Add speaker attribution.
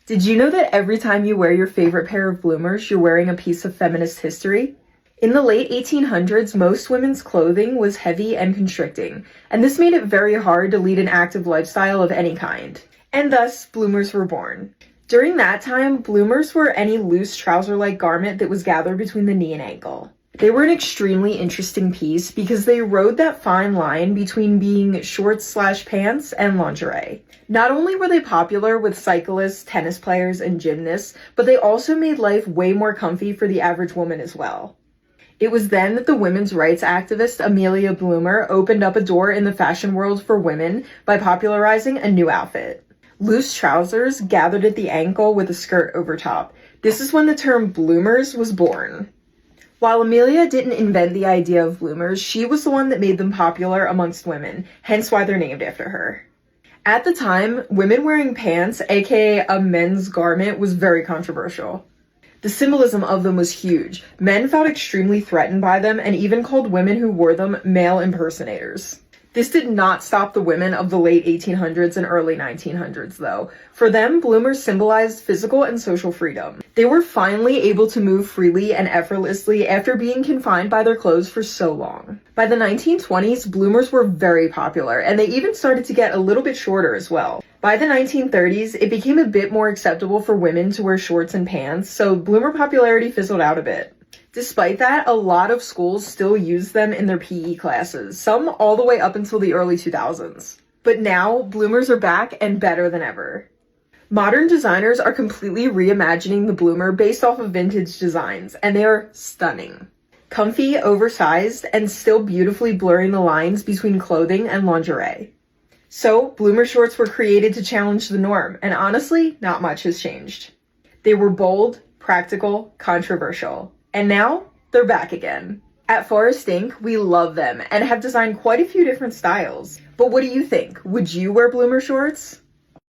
Speaker 1: Did you know that every time you wear your favorite pair of bloomers, you're wearing a piece of feminist history? In the late 1800s, most women's clothing was heavy and constricting, and this made it very hard to lead an active lifestyle of any kind. And thus, bloomers were born. During that time, bloomers were any loose trouser-like garment that was gathered between the knee and ankle. They were an extremely interesting piece because they rode that fine line between being shorts/pants and lingerie. Not only were they popular with cyclists, tennis players, and gymnasts, but they also made life way more comfy for the average woman as well. It was then that the women's rights activist Amelia Bloomer opened up a door in the fashion world for women by popularizing a new outfit. Loose trousers gathered at the ankle with a skirt over top. This is when the term bloomers was born. While Amelia didn't invent the idea of bloomers, she was the one that made them popular amongst women, hence why they're named after her. At the time, women wearing pants, aka a men's garment, was very controversial. The symbolism of them was huge. Men felt extremely threatened by them and even called women who wore them male impersonators. This did not stop the women of the late 1800s and early 1900s, though. For them, bloomers symbolized physical and social freedom. They were finally able to move freely and effortlessly after being confined by their clothes for so long. By the 1920s, bloomers were very popular, and they even started to get a little bit shorter as well. By the 1930s, it became a bit more acceptable for women to wear shorts and pants, so bloomer popularity fizzled out a bit. Despite that, a lot of schools still use them in their PE classes, some all the way up until the early 2000s. But now, bloomers are back and better than ever. Modern designers are completely reimagining the bloomer based off of vintage designs, and they are stunning. Comfy, oversized, and still beautifully blurring the lines between clothing and lingerie. So, bloomer shorts were created to challenge the norm, and honestly, not much has changed. They were bold, practical, controversial. And now, they're back again. At Forest Inc., we love them and have designed quite a few different styles. But what do you think? Would you wear bloomer shorts?